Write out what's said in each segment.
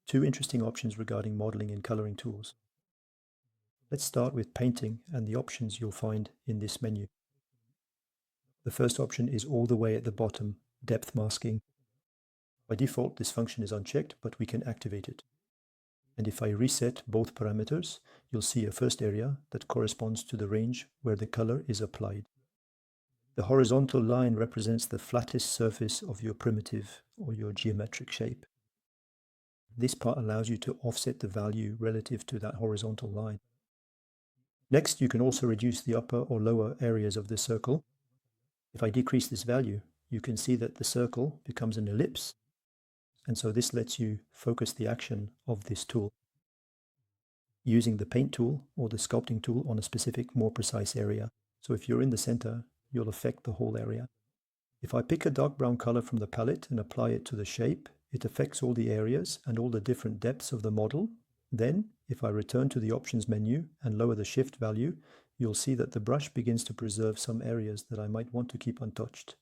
two interesting options regarding modeling and coloring tools. Let's start with painting and the options you'll find in this menu. The first option is all the way at the bottom, depth masking. By default, this function is unchecked, but we can activate it. And if I reset both parameters, you'll see a first area that corresponds to the range where the color is applied. The horizontal line represents the flattest surface of your primitive or your geometric shape. This part allows you to offset the value relative to that horizontal line. Next, you can also reduce the upper or lower areas of the circle. If I decrease this value, you can see that the circle becomes an ellipse, and so this lets you focus the action of this tool, using the paint tool or the sculpting tool on a specific, more precise area. So if you're in the center, you'll affect the whole area. If I pick a dark brown color from the palette and apply it to the shape, it affects all the areas and all the different depths of the model. Then, if I return to the options menu and lower the shift value, you'll see that the brush begins to preserve some areas that I might want to keep untouched.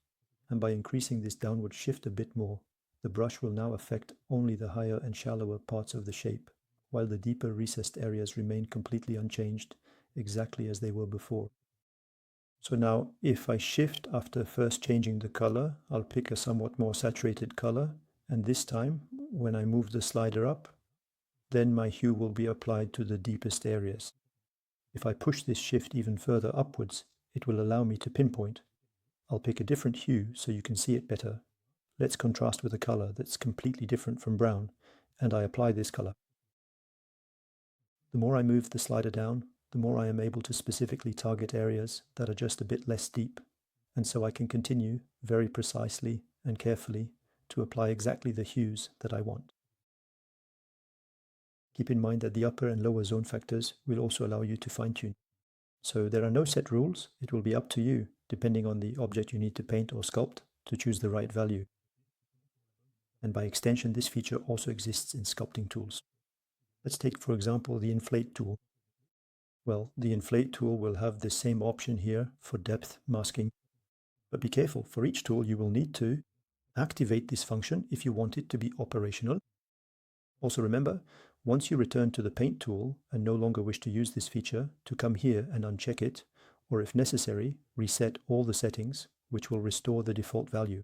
And by increasing this downward shift a bit more, the brush will now affect only the higher and shallower parts of the shape, while the deeper recessed areas remain completely unchanged, exactly as they were before. So now, if I shift after first changing the color, I'll pick a somewhat more saturated color, and this time, when I move the slider up, then my hue will be applied to the deepest areas. If I push this shift even further upwards, it will allow me to pinpoint. I'll pick a different hue so you can see it better. Let's contrast with a color that's completely different from brown, and I apply this color. The more I move the slider down, the more I am able to specifically target areas that are just a bit less deep, and so I can continue very precisely and carefully to apply exactly the hues that I want. Keep in mind that the upper and lower zone factors will also allow you to fine-tune. So there are no set rules. It will be up to you, depending on the object you need to paint or sculpt, to choose the right value. And by extension, this feature also exists in sculpting tools. Let's take, for example, the inflate tool. Well, the inflate tool will have the same option here for depth masking. But be careful, for each tool you will need to activate this function if you want it to be operational. Also remember, once you return to the paint tool and no longer wish to use this feature, to come here and uncheck it, or if necessary, reset all the settings, which will restore the default value.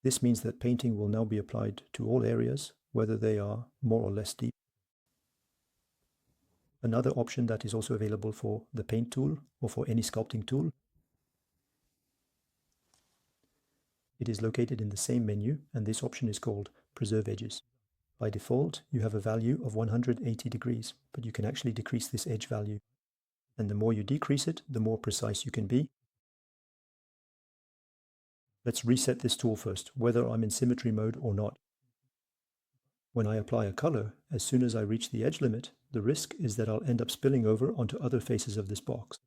This means that painting will now be applied to all areas, whether they are more or less deep. Another option that is also available for the paint tool or for any sculpting tool, it is located in the same menu, and this option is called Preserve Edges. By default, you have a value of 180 degrees, but you can actually decrease this edge value. And the more you decrease it, the more precise you can be. Let's reset this tool first, whether I'm in symmetry mode or not. When I apply a color, as soon as I reach the edge limit, the risk is that I'll end up spilling over onto other faces of this box.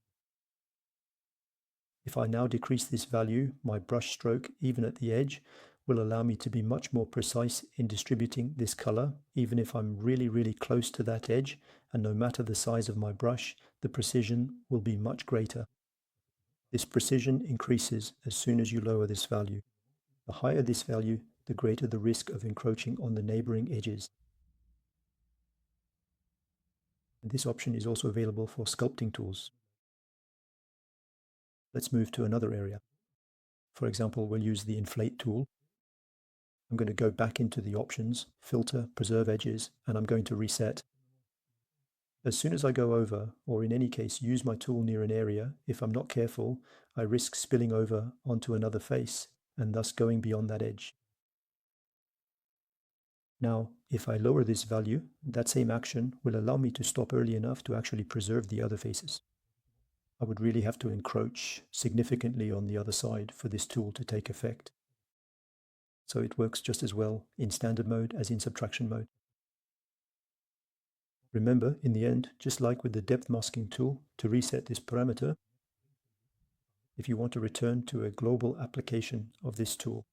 If I now decrease this value, my brush stroke, even at the edge, will allow me to be much more precise in distributing this color, even if I'm really close to that edge, and no matter the size of my brush, the precision will be much greater. This precision increases as soon as you lower this value. The higher this value, the greater the risk of encroaching on the neighboring edges. And this option is also available for sculpting tools. Let's move to another area. For example, we'll use the inflate tool. I'm going to go back into the options, filter, preserve edges, and I'm going to reset. As soon as I go over, or in any case use my tool near an area, if I'm not careful, I risk spilling over onto another face, and thus going beyond that edge. Now, if I lower this value, that same action will allow me to stop early enough to actually preserve the other faces. I would really have to encroach significantly on the other side for this tool to take effect. So it works just as well in standard mode as in subtraction mode. Remember, in the end, just like with the depth masking tool, to reset this parameter, if you want to return to a global application of this tool,